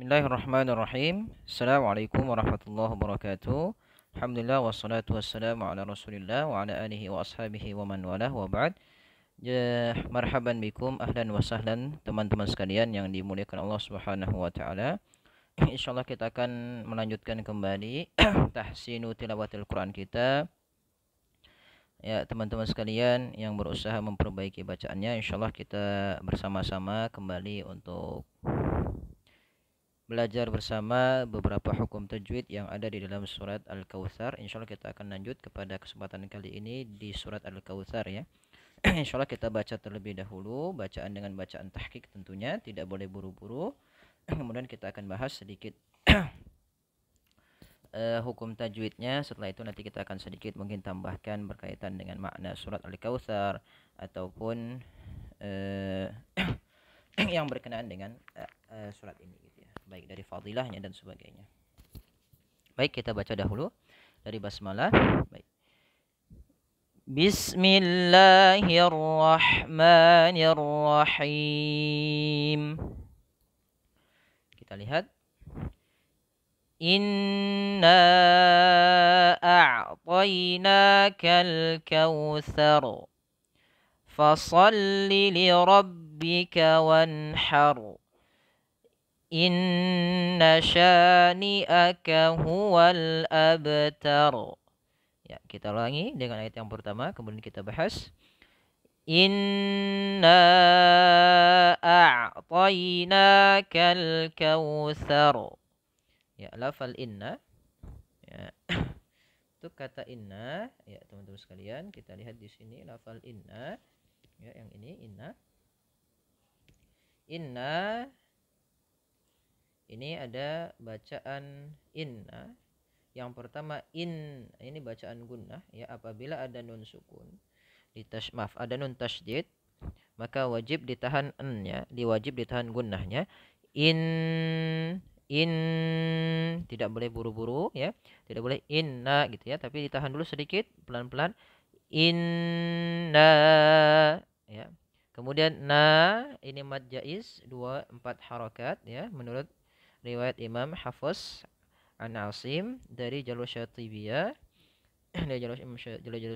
Bismillahirrahmanirrahim. Assalamualaikum warahmatullahi wabarakatuh. Alhamdulillah wassalatu wassalamu ala Rasulillah wa ala alihi wa ashabihi wa man walah wa ba'd. Marhaban bikum ahlan wa sahlan teman-teman sekalian yang dimuliakan Allah Subhanahu wa taala. Insyaallah kita akan melanjutkan kembali tahsinu tilawatil Quran kita. Ya, teman-teman sekalian yang berusaha memperbaiki bacaannya, insyaallah kita bersama-sama kembali untuk belajar bersama beberapa hukum tajwid yang ada di dalam surat Al-Kautsar. Insyaallah kita akan lanjut kepada kesempatan kali ini di surat Al-Kautsar ya. Insyaallah kita baca terlebih dahulu, bacaan dengan bacaan tahqiq tentunya, tidak boleh buru-buru. Kemudian kita akan bahas sedikit hukum tajwidnya. Setelah itu nanti kita akan sedikit mungkin tambahkan berkaitan dengan makna surat Al-Kautsar ataupun yang berkenaan dengan surat ini gitu ya. Baik dari fadilahnya dan sebagainya. Baik, kita baca dahulu dari basmalah. Baik. Bismillahirrahmanirrahim. Kita lihat. Inna a'tainakal kautsar. Fasalli li rabbika wanhar. Inna syani'aka huwal abtar. Ya, kita ulangi dengan ayat yang pertama, kemudian kita bahas. Inna a'tainakal kautsar. Ya, lafal inna. Ya. Untuk kata inna, ya teman-teman sekalian, kita lihat di sini lafal inna. Ya, yang ini inna. Inna ini ada bacaan inna. Yang pertama ini bacaan gunnah ya, apabila ada nun sukun ada nun tasydid, maka wajib ditahan n-nya, diwajib ditahan gunnahnya. In tidak boleh buru-buru ya. Tidak boleh inna gitu ya, tapi ditahan dulu sedikit pelan-pelan. Inna ya. Kemudian na ini mad jaiz 4 harakat ya, menurut riwayat Imam Hafiz an Asim dari jalur Syatibiyah. Dari jalur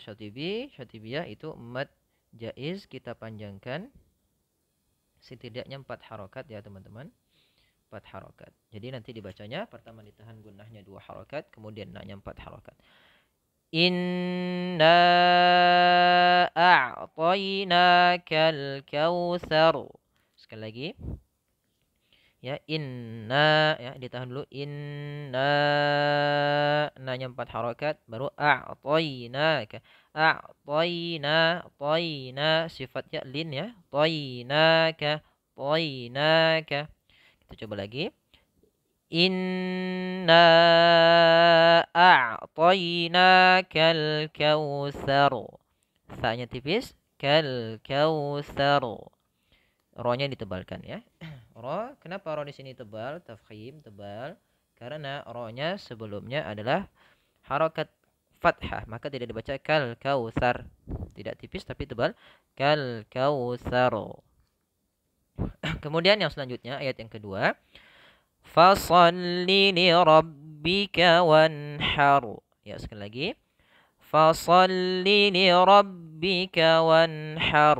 Syatibiyah itu mad jaiz kita panjangkan setidaknya 4 harakat ya teman-teman. 4 harakat. Jadi nanti dibacanya pertama ditahan gunnahnya 2 harakat, kemudian na-nya 4 harakat. Inna a'tainakal kautsar. Sekali lagi. Ya, inna ya, ditahan dulu. Inna na-nya 4 harakat, baru a'tainaka. Taina sifatnya lin ya. Tainaka. Kita coba lagi. Inna a'tainakal kautsar. Sa-nya tipis. Kal kautsar. Ro-nya ditebalkan ya. Ro, kenapa ro di sini tebal? Tafkhim tebal. Karena ro-nya sebelumnya adalah harakat fathah, maka tidak dibaca kal kautsar. Tidak tipis tapi tebal. Kal kautsar. Kemudian yang selanjutnya ayat yang kedua. Fasalli li rabbika wanhar. Ya, sekali lagi. Fasalli li rabbika wanhar.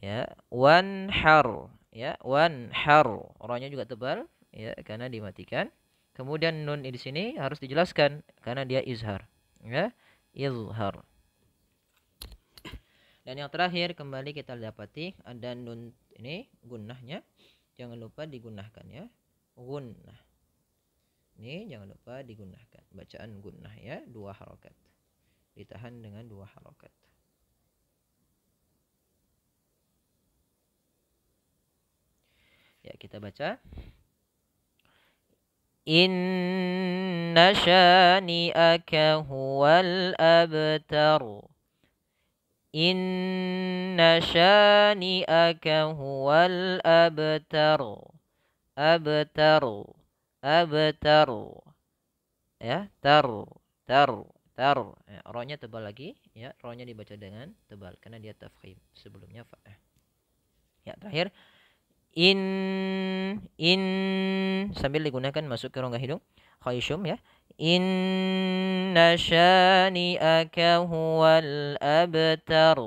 Ya, wanhar. Ya, wanhar. Ro-nya juga tebal ya, karena dimatikan. Kemudian nun di sini harus dijelaskan karena dia izhar. Ya, izhar. Dan yang terakhir kembali kita dapati ada nun ini gunnahnya. Jangan lupa digunakan ya. Gunnah. Ini jangan lupa digunakan. Bacaan gunnah ya, 2 harakat. Ditahan dengan 2 harakat. Ya, kita baca. Inna syani'aka huwal abtar. Inna syani'aka huwal abtar. Abtar. Ya, tar. Ya, ro-nya tebal lagi ya, ro-nya dibaca dengan tebal karena dia tafkhim, sebelumnya fathah. Ya, terakhir in sambil digunakan masuk ke rongga hidung khayshum ya. Inna syani'aka huwal abtar.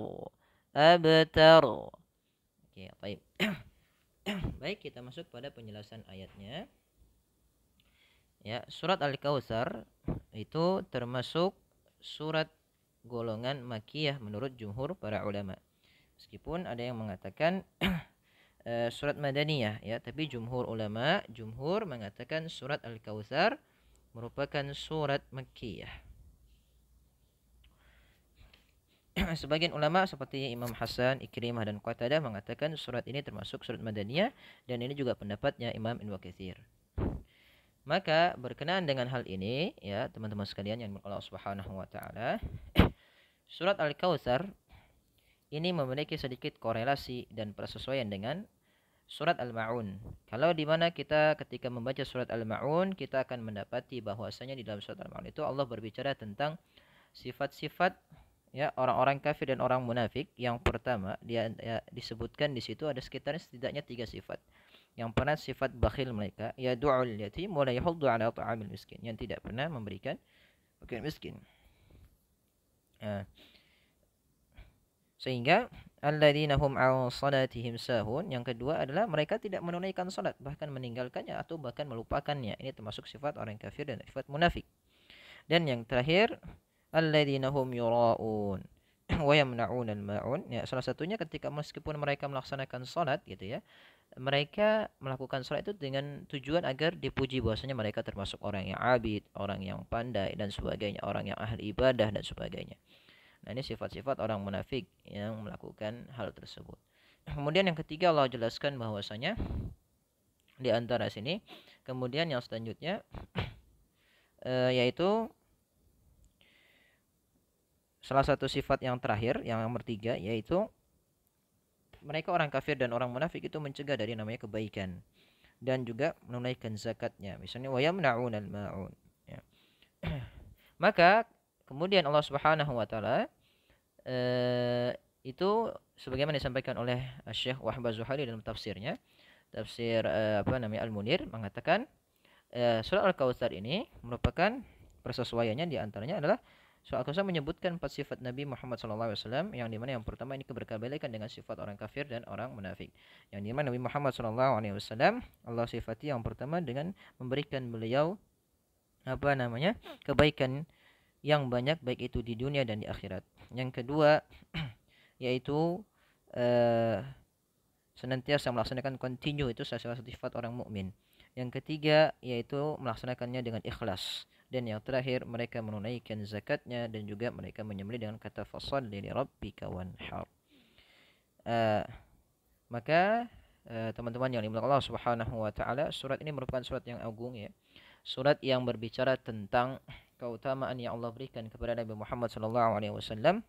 Abtar. Oke, baik. Baik, kita masuk pada penjelasan ayatnya. Ya, surat Al-Kautsar itu termasuk surat golongan Makkiyah menurut jumhur para ulama. Meskipun ada yang mengatakan surat Madaniyah ya, tapi jumhur ulama mengatakan surat Al-Kautsar merupakan surat Makkiyah. Sebagian ulama seperti Imam Hasan, Ikrimah dan Qatadah mengatakan surat ini termasuk surat Madaniyah, dan ini juga pendapatnya Imam Ibnu Katsir. Maka berkenaan dengan hal ini ya teman-teman sekalian yang Allah Subhanahu wa taala, surat Al-Kautsar ini memiliki sedikit korelasi dan persesuaian dengan surat Al-Ma'un. Kalau di mana kita ketika membaca surat Al-Ma'un, kita akan mendapati bahwasanya di dalam surat Al-Ma'un itu Allah berbicara tentang sifat-sifat ya orang-orang kafir dan orang munafik. Yang pertama dia ya, disebutkan di situ ada sekitar setidaknya 3 sifat. Yang pernah sifat bakhil mereka, ya du'ul yatim wa la yahuddu 'ala ta'amil miskin, yang tidak pernah memberikan fakir miskin. Sehingga alladzina hum 'an salatihim sahun, yang kedua adalah mereka tidak menunaikan salat, bahkan meninggalkannya atau bahkan melupakannya. Ini termasuk sifat orang kafir dan sifat munafik. Dan yang terakhir alladzina hum yura'un wa yamna'un al-ma'un. Ya, salah satunya ketika meskipun mereka melaksanakan salat gitu ya, mereka melakukan salat itu dengan tujuan agar dipuji bahwasanya mereka termasuk orang yang abid, orang yang pandai dan sebagainya, orang yang ahli ibadah dan sebagainya. Nah, ini sifat-sifat orang munafik yang melakukan hal tersebut. Kemudian yang ketiga Allah jelaskan bahwasanya di antara sini, kemudian yang selanjutnya yaitu salah satu sifat yang terakhir, yang nomor 3, yaitu mereka orang kafir dan orang munafik itu mencegah dari namanya kebaikan dan juga menunaikan zakatnya. Misalnya wa yamna'unal ma'un ya. Maka kemudian Allah Subhanahu wa taala itu sebagaimana disampaikan oleh Syekh Wahbah Zuhaili dalam tafsirnya, tafsir Al-Munir, mengatakan surat Al-Kautsar ini merupakan persesuaiannya di antaranya adalah surat Al-Kautsar menyebutkan 4 sifat Nabi Muhammad SAW, yang dimana yang pertama ini keberkebalikan dengan sifat orang kafir dan orang munafik. Yang dimana Nabi Muhammad SAW Allah sifati yang pertama dengan memberikan beliau kebaikan yang banyak, baik itu di dunia dan di akhirat. Yang kedua yaitu senantiasa melaksanakan continue, itu salah satu sifat orang mukmin. Yang ketiga yaitu melaksanakannya dengan ikhlas. Dan yang terakhir mereka menunaikan zakatnya dan juga mereka menyembelih dengan kata fashalli li rabbika wanhar. Maka teman-teman yang dimuliakan Allah Subhanahu wa taala, surat ini merupakan surat yang agung ya. Surat yang berbicara tentang keutamaan yang Allah berikan kepada Nabi Muhammad SAW.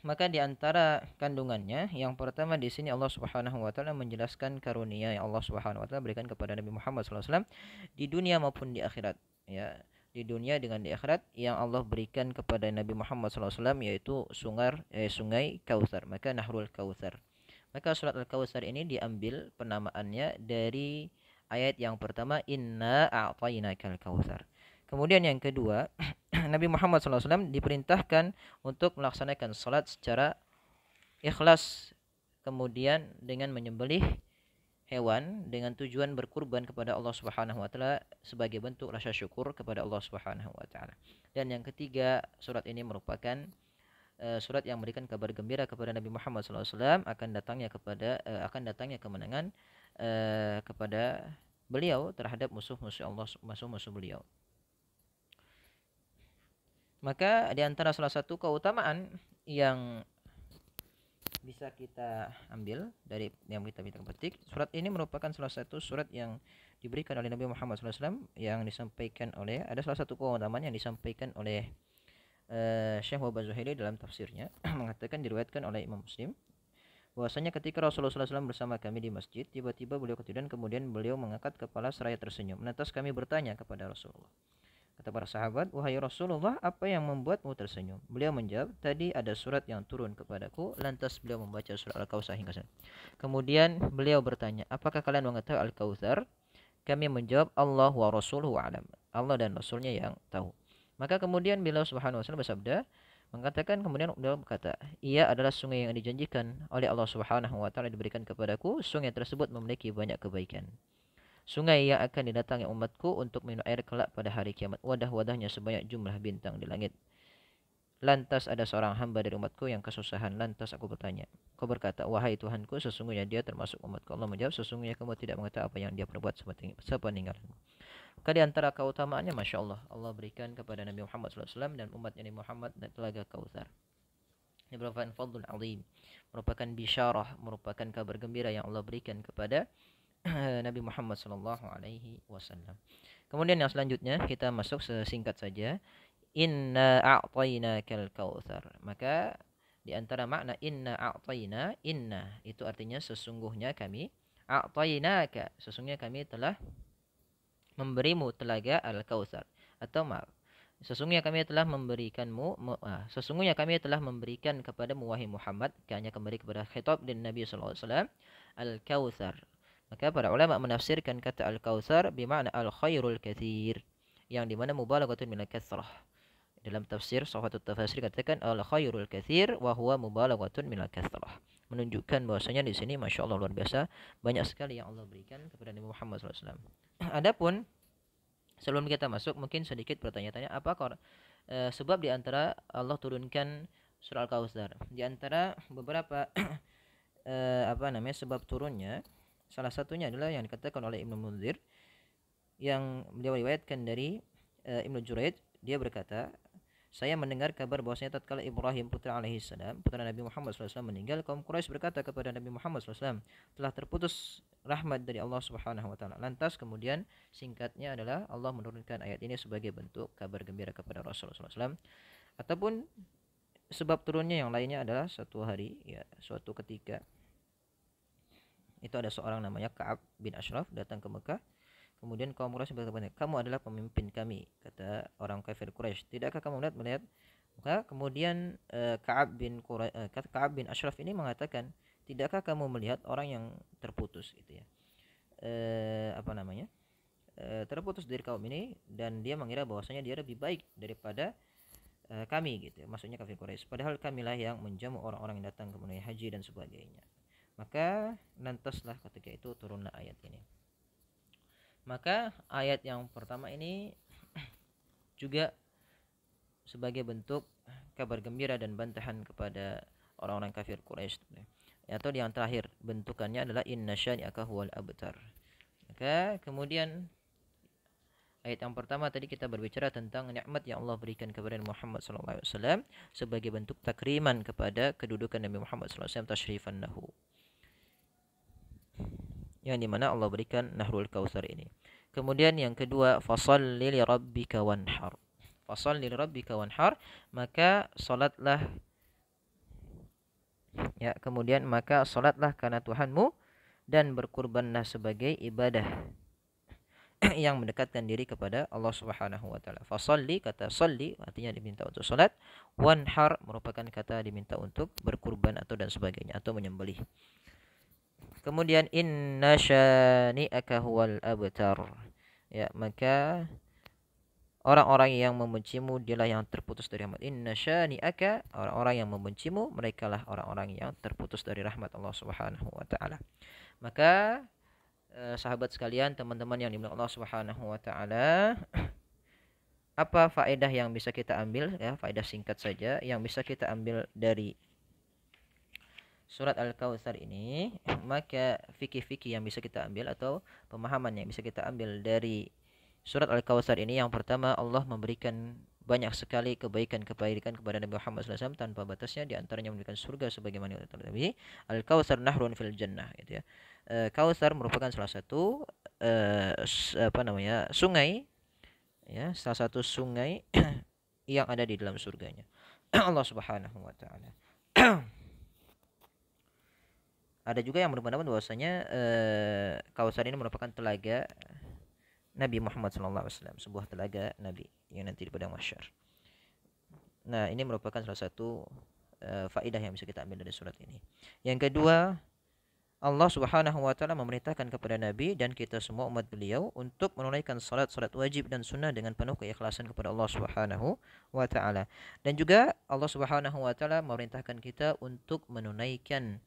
Maka di antara kandungannya, yang pertama di sini Allah Subhanahu wa taala menjelaskan karunia yang Allah Subhanahu wa taala berikan kepada Nabi Muhammad SAW di dunia maupun di akhirat ya. Di dunia dengan di akhirat yang Allah berikan kepada Nabi Muhammad SAW yaitu sungai Kautsar, maka Nahrul Kautsar. Maka surat Al-Kautsar ini diambil penamaannya dari ayat yang pertama, inna a'tainakal kautsar. Kemudian yang kedua, Nabi Muhammad SAW diperintahkan untuk melaksanakan salat secara ikhlas, kemudian dengan menyembelih hewan dengan tujuan berkurban kepada Allah Subhanahu wa taala sebagai bentuk rasa syukur kepada Allah Subhanahu wa taala. Dan yang ketiga, surat ini merupakan surat yang memberikan kabar gembira kepada Nabi Muhammad SAW akan datangnya kemenangan kepada beliau terhadap musuh-musuh Allah, musuh-musuh beliau. Maka di antara salah satu keutamaan yang bisa kita ambil dari yang kita petik, surat ini merupakan salah satu surat yang diberikan oleh Nabi Muhammad SAW, yang disampaikan oleh, ada salah satu keutamaan yang disampaikan oleh Syekh Wahbah Zuhaili dalam tafsirnya mengatakan, diriwayatkan oleh Imam Muslim bahwasanya ketika Rasulullah SAW bersama kami di masjid, tiba-tiba beliau ketiduran, kemudian beliau mengangkat kepala seraya tersenyum. Lantas kami bertanya kepada Rasulullah, Kata para sahabat, wahai Rasulullah, apa yang membuatmu tersenyum? Beliau menjawab, tadi ada surat yang turun kepadaku. Lantas beliau membaca surat Al-Kautsar hingga sana. Kemudian beliau bertanya, apakah kalian mengetahui Al-Kautsar? Kami menjawab, Allah wa Rasuluhu a'lam. Allah dan Rasulnya yang tahu. Maka kemudian beliau subhanahu wa ta'ala bersabda, mengatakan, kemudian beliau berkata, ia adalah sungai yang dijanjikan oleh Allah subhanahu wa ta'ala diberikan kepadaku. Sungai tersebut memiliki banyak kebaikan. Sungai yang akan didatangi umatku untuk minum air kelak pada hari kiamat. Wadah-wadahnya sebanyak jumlah bintang di langit. Lantas ada seorang hamba dari umatku yang kesusahan. Lantas aku bertanya. Kau berkata, wahai Tuhanku, sesungguhnya dia termasuk umatku. Allah menjawab, sesungguhnya kamu tidak mengetahui apa yang dia perbuat sepeninggalanmu. Maka di antara keutamaannya, Masya Allah, Allah berikan kepada Nabi Muhammad SAW dan umat Nabi Muhammad telaga Kautsar. Ini merupakan fadlun azim, merupakan bisyarah, merupakan kabar gembira yang Allah berikan kepada Nabi Muhammad sallallahu alaihi wasallam. Kemudian yang selanjutnya kita masuk sesingkat saja. Inna a'tainakal kautsar. Maka di antara makna inna a'taina, inna itu artinya sesungguhnya kami, a'tainaka sesungguhnya kami telah memberimu telaga al-kautsar, atau maaf, sesungguhnya kami telah memberikan kepadamu wahai Muhammad, hanya kembali kepada khitab dan Nabi sallallahu alaihi wasallam, al-kautsar. Maka para ulama menafsirkan kata al-kautsar bermakna al-khairul katsir, yang dimana mubalaghatun min al-kathrah. Dalam tafsir Sahabatut Tafasir katakan al-khairul katsir wa huwa mubalaghatun min al-kathrah. Menunjukkan bahwasanya di sini Masya Allah luar biasa banyak sekali yang Allah berikan kepada Nabi Muhammad SAW. Adapun sebelum kita masuk mungkin sedikit pertanyaan-tanya, apakah sebab di antara Allah turunkan surah Al-Kautsar? Di antara beberapa sebab turunnya, salah satunya adalah yang dikatakan oleh Ibnu Munzir, yang beliau riwayatkan dari Ibnu Juraij. Dia berkata, saya mendengar kabar bahwasanya tatkala Ibrahim putra alaihissalam, putra Nabi Muhammad SAW meninggal, kaum Quraisy berkata kepada Nabi Muhammad SAW, telah terputus rahmat dari Allah Subhanahu wa taala. Lantas kemudian singkatnya adalah Allah menurunkan ayat ini sebagai bentuk kabar gembira kepada Rasulullah SAW. Ataupun sebab turunnya yang lainnya adalah suatu hari, ya, suatu ketika itu ada seorang namanya Ka'ab bin Ashraf datang ke Mekah. Kemudian kaum Quraisy berkata, kamu adalah pemimpin kami, kata orang kafir Quraisy. Tidakkah kamu melihat? Maka kemudian Ka'ab bin Ashraf ini mengatakan, tidakkah kamu melihat orang yang terputus itu ya? Terputus dari kaum ini, dan dia mengira bahwasanya dia lebih baik daripada kami gitu. Maksudnya kafir Quraisy. Padahal kamilah yang menjamu orang-orang yang datang ke menunaikan haji dan sebagainya. Maka lantaslah ketika itu turunlah ayat ini. Maka ayat yang pertama ini juga sebagai bentuk kabar gembira dan bantahan kepada orang-orang kafir Quraisy. Atau yang terakhir bentukannya adalah inna syani'aka huwal abtar. Maka kemudian ayat yang pertama tadi kita berbicara tentang nikmat yang Allah berikan kepada Muhammad SAW sebagai bentuk takriman kepada kedudukan Nabi Muhammad SAW, tashrifan lahu, yang dimana Allah berikan Nahrul Kautsar ini. Kemudian yang kedua, fasholli li rabbika wanhar. Fasholli li rabbika wanhar, maka salatlah, ya, kemudian maka salatlah karena Tuhanmu dan berkurbanlah sebagai ibadah yang mendekatkan diri kepada Allah Subhanahu wa taala. Fasholli, kata sholli artinya diminta untuk salat, wanhar merupakan kata diminta untuk berkurban atau dan sebagainya atau menyembelih. Kemudian inna syani'aka huwal abtar. Ya, maka orang-orang yang membencimu dialah yang terputus dari rahmat. Inna syani'aka, orang-orang yang membencimu merekalah orang-orang yang terputus dari rahmat Allah Subhanahu wa taala. Maka sahabat sekalian, teman-teman yang dimuliakan Allah Subhanahu wa taala, apa faedah yang bisa kita ambil, ya, faedah singkat saja yang bisa kita ambil dari surat Al-Kautsar ini. Maka fikih-fikih yang bisa kita ambil atau pemahaman yang bisa kita ambil dari surat Al-Kautsar ini, yang pertama, Allah memberikan banyak sekali kebaikan-kebaikan kepada Nabi Muhammad SAW tanpa batasnya. Di antaranya memberikan surga sebagaimana Nabi. Al-Kautsar nahrun fil jannah, gitu ya. Kautsar merupakan salah satu sungai, ya, salah satu sungai yang ada di dalam surganya Allah Subhanahu wa taala. Ada juga yang berpendapat bahwasanya Kautsar ini merupakan telaga Nabi Muhammad SAW, sebuah telaga Nabi yang nanti di padang mahsyar. Nah, ini merupakan salah satu faedah yang bisa kita ambil dari surat ini. Yang kedua, Allah Subhanahu wa taala memerintahkan kepada Nabi dan kita semua umat beliau untuk menunaikan salat-salat wajib dan sunnah dengan penuh keikhlasan kepada Allah Subhanahu wa taala. Dan juga Allah Subhanahu wa taala memerintahkan kita untuk menunaikan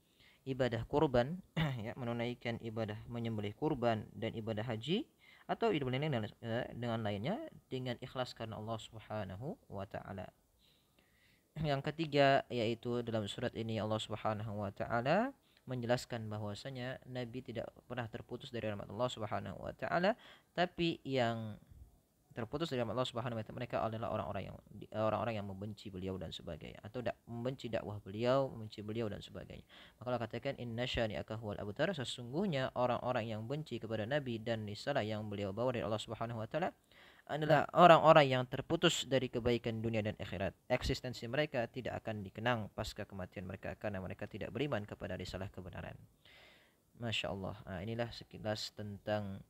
ibadah kurban ya, menunaikan ibadah menyembelih kurban dan ibadah haji atau ibadah lain dengan lainnya dengan ikhlas karena Allah Subhanahu wa taala. Yang ketiga yaitu dalam surat ini Allah Subhanahu wa taala menjelaskan bahwasanya Nabi tidak pernah terputus dari rahmat Allah Subhanahu wa taala, tapi yang terputus dari rahmat Allah Subhanahu wa taala mereka adalah orang-orang yang membenci beliau dan sebagainya, atau membenci dakwah beliau, membenci beliau dan sebagainya. Maka Allah katakan inna syani'aka huwal abtar, sesungguhnya orang-orang yang benci kepada Nabi dan risalah yang beliau bawa dari Allah Subhanahu wa taala adalah orang-orang yang terputus dari kebaikan dunia dan akhirat. Eksistensi mereka tidak akan dikenang pasca kematian mereka karena mereka tidak beriman kepada risalah kebenaran. Masya Allah. Nah, inilah sekilas tentang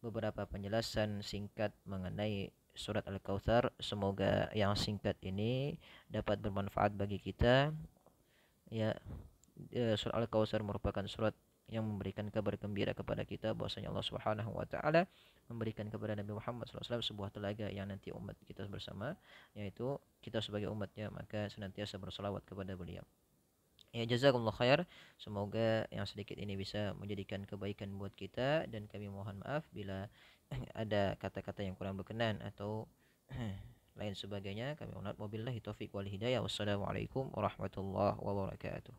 beberapa penjelasan singkat mengenai surat Al-Kautsar. Semoga yang singkat ini dapat bermanfaat bagi kita. Ya, surat Al-Kautsar merupakan surat yang memberikan kabar gembira kepada kita bahwasanya Allah Subhanahu wa taala memberikan kepada Nabi Muhammad SAW sebuah telaga yang nanti umat kita bersama, yaitu kita sebagai umatnya maka senantiasa bersalawat kepada beliau. Ya, jazakumullah khair. Semoga yang sedikit ini bisa menjadikan kebaikan buat kita, dan kami mohon maaf bila ada kata-kata yang kurang berkenan atau lain sebagainya. Kami mohon maaf. Wabillahi taufik wal hidayah. Wassalamualaikum warahmatullahi wabarakatuh.